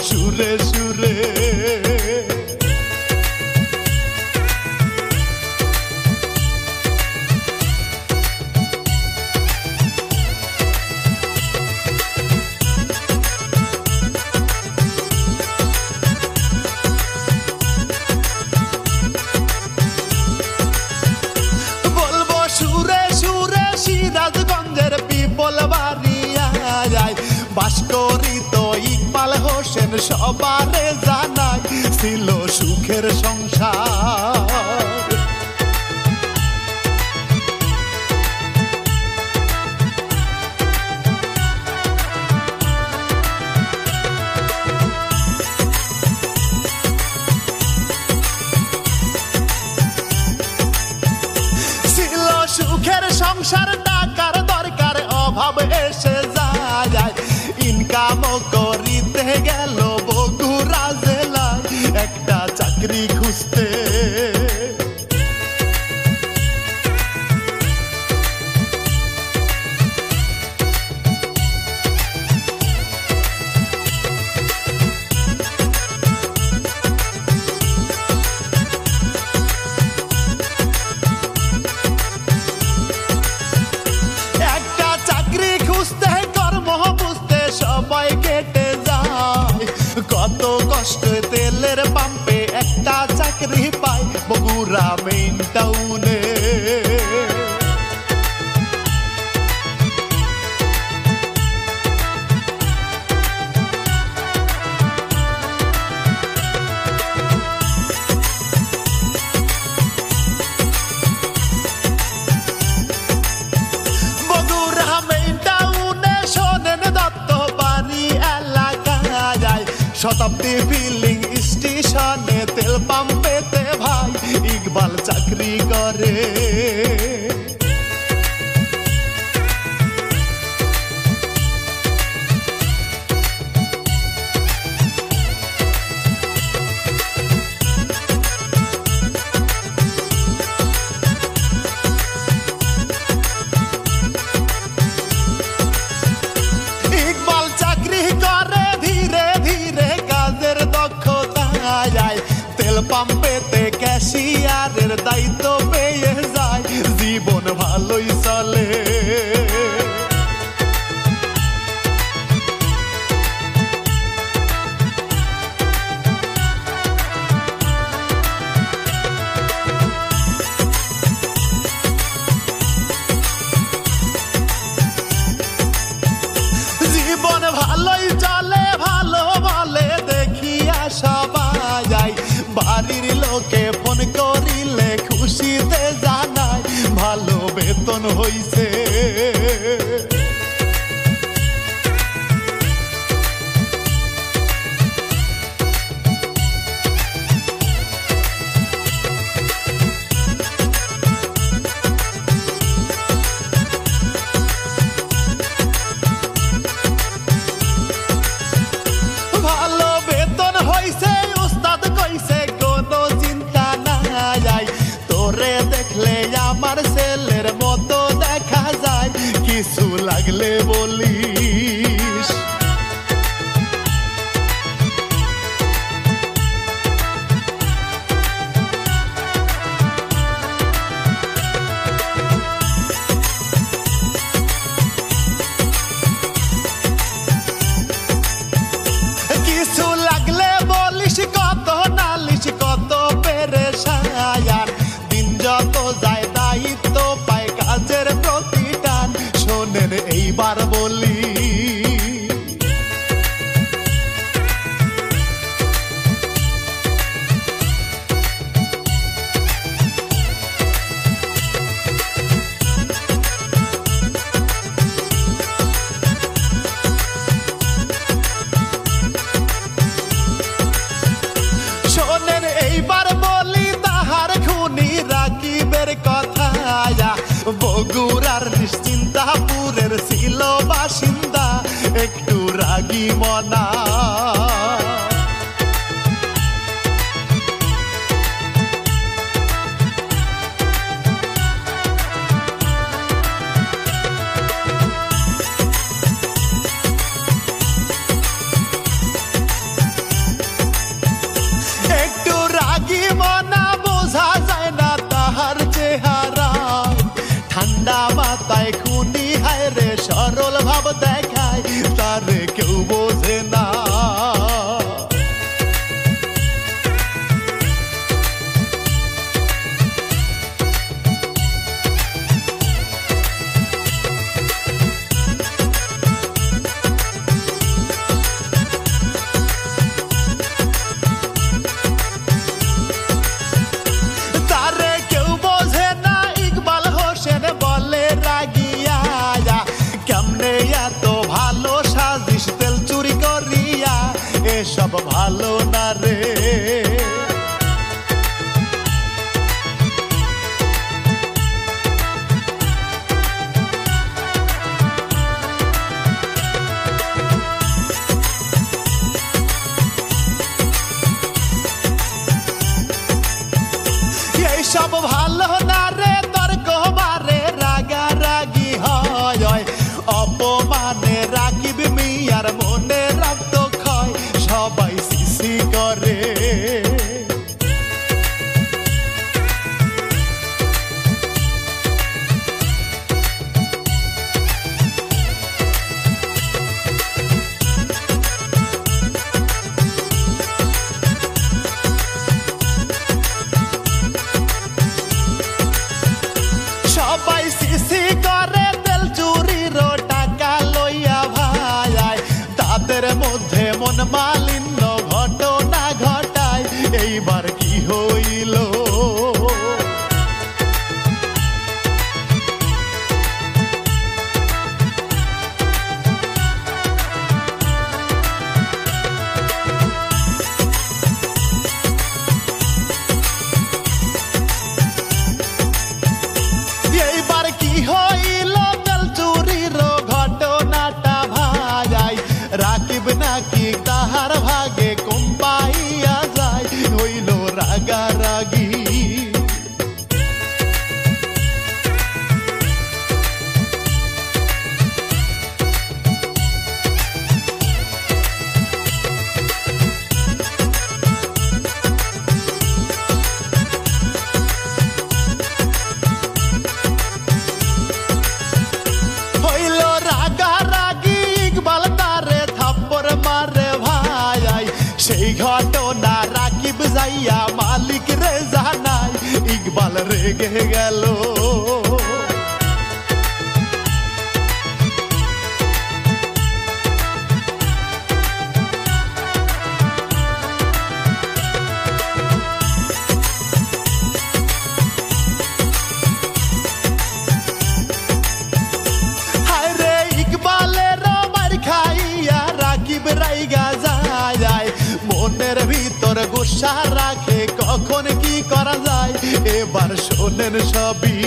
সুরে সুরে। বলবো সুরে সুরে সিরাজগঞ্জের পিপল বাড়িয়া যায়, বাস করিত ইকবাল হোসেন সবারে জানাই, ছিল সুখের সংসার। ছিল সুখের সংসার, টাকার দরকার অভাব এসে যায়, ইনকামও করিতে গেল বগুড়া জেলায় একটা চাকরি খুঁজতে। একটা চাকরি খুঁজতে কর্ম বুঝতে সময় কেটে যায়, কত কষ্ট তেলের পাম্পে একটা চাকরি পায় বগুড়া মেইন টাউনে। বগুড়া মেইন টাউনে শোনেন দত্ত বাড়ি এলাকা যায়, শতাব্দী ফিলিং স্টেশনে তেল পাম্পেতে ভাই ইকবাল চাকরি করে। ইকবাল চাকরি করে ধীরে ধীরে কাজের দক্ষতা যায়, তেল পাম্পেতে ক্যাশিয়ারের দায়িত্ব পেয়ে যায়, জীবন ভালোই চলে। জীবন ভালোই চলে, ভালো বলে দেখিয়া সবাই যায়, বাড়ির লোকে ফোন করিলে খুশিতে জানায় ভালো বেতন হইছে। ভালো বেতন হইছে, উস্তাদ কইছে কোনো চিন্তা নাই, তোরে দেখলে আমার ছেলের মতো দেখা যায়, কিছু লাগলে বলিস। কিছু লাগলে বলিস, কত নালিশ কত পেরেশান, দিন যত যায় দায়িত্ব পায় কাজের প্রতিটান, শোনেন এইবার বলি। শোনেন এইবার বলি তাহার খুনি রাকিবের কথা, বগুড়ার নিশ্চিন্তাপুরের ছিল বাসিন্দা, একটু রাগী মনা। এসব ভালো না রে। এইসব ভালো না রে, তর্ক মারে রাগারাগি হয়, অপমানে রাকিব মিয়ার মনে রক্ত ক্ষয়, সবাই সিসি করে। সবাই সিসি করে তেল চুরির টাকা লইয়া ভাই, তাদের মধ্যে মন মালিন্য ঘটনা ঘটায়। এইবার কি হইল? এইবার কি হইল? তেল চুরির ঘটনাটা ভাই, রাকিব নাকি তাহার ভাগে কম পাইয়া যায়, হইল রাগারাগি। হইল রাগারাগি, ইকবাল তারে থাপ্পড় মারে ভাই, সেই ঘটনা রাকিব যাইয়া মালিক রে জানাই, ইকবাল রেগে গেল। রাকিব রাইগা যায়, মনের ভিতর গুসা রাখে, কখন কি করা যায় এবার শোনেন সবই।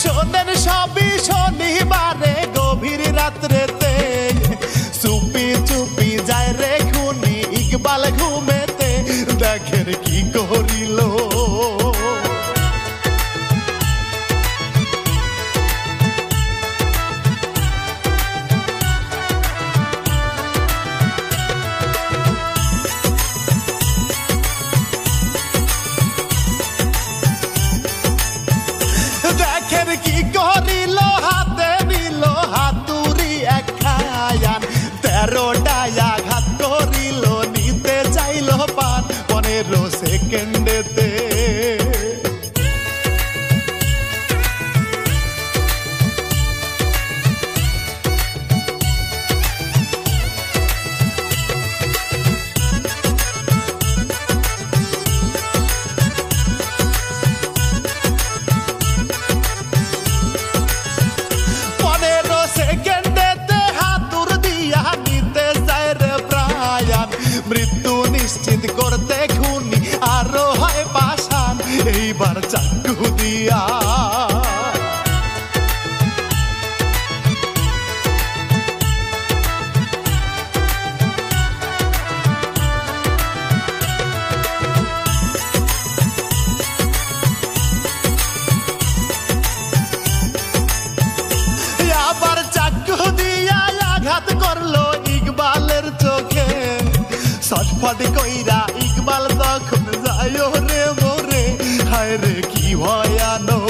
শোনেন সবই, শনিবারে গভীর রাত্রেতে চুপি চুপি যায় রে খুনি ইকবাল ঘুমেতে, দেখেন কি করিল। দেখেন কি করিল, হাতে নিল হাতুড়ি এক খায়ান, 13টায় আঘাত করিল, নিতে চাইল পান 15 সেকেন্ডেতে। মৃত্যু নিশ্চিত করতে খুনি আরো হয় পাষাণ, এইবার চাকু দিয়া। আবার চাকু দিয়া আঘাত করলো ইকবালের চোখে, ছটফট কইরা ইকবাল তখন যায় রে মোরে, হায় রে কি ভয়ানক।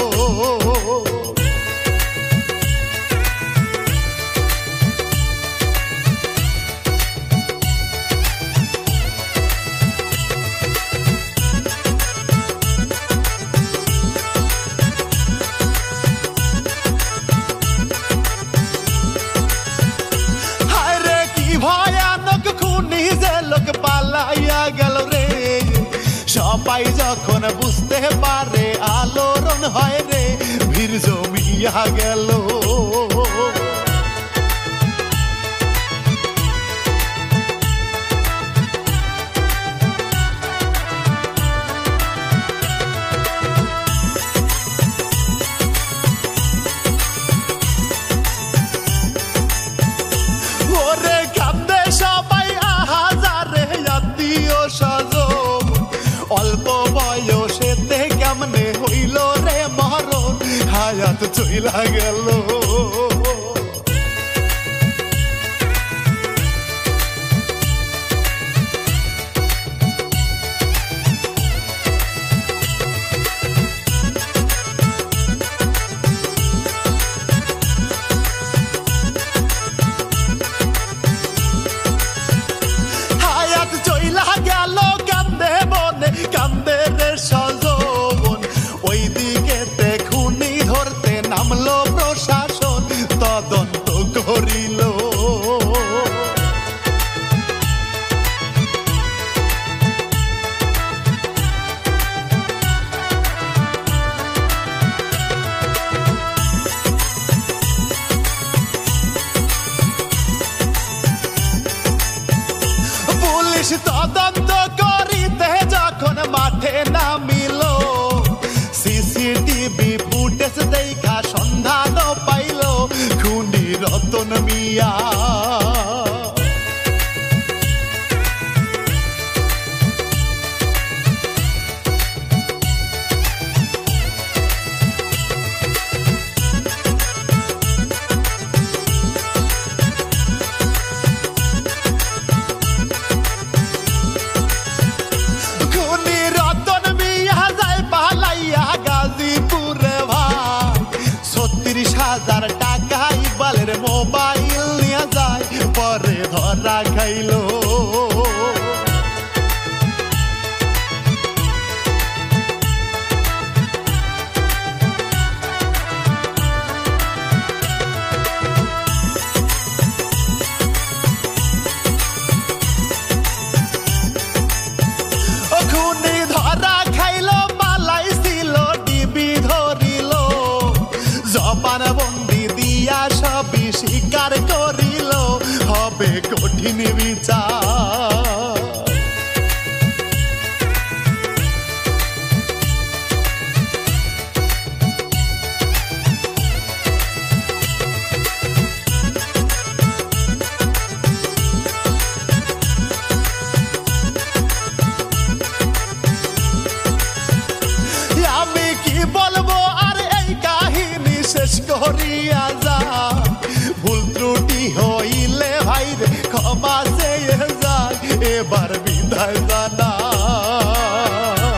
সবাই যখন বুঝতে পারে আলোড়ন হয় রে, ভিড় জমিয়া গেল। ওরে কান্দে সবাই আহাজারে আত্মীয় স্বজন, অল্প বয়সেতে কেমনে হইল রে মরণ, হায়াত চইলা গেল। কান্দে রে স্বজন, ওই দিকেতে খুনি ধরতে নামলো প্রশাসন, তদন্ত করিল। পুলিশ তদন্ত করিতে যখন মাঠে নামিল, সিসিটিভি ফুটেজ দেখা সন্ধান পাইল খুনি রতন মিয়া। টাকা ইকবালের মোবাইল নিয়ে যায়, পরে ধরা খাইল। খুনি ধরা খাইল, মালাই ছিল ডিবি ধরিল, জবান বন্দি দিয়া সবই স্বীকার করিল, হবে কঠিন বিচার। আমি কি বলবো আর এই কাহিনী শেষ করিয়া যা, ভুল ত্রুটি হইলে ভাইরে ক্ষমা চেয়ে যায়, এবার বিদায় জানা।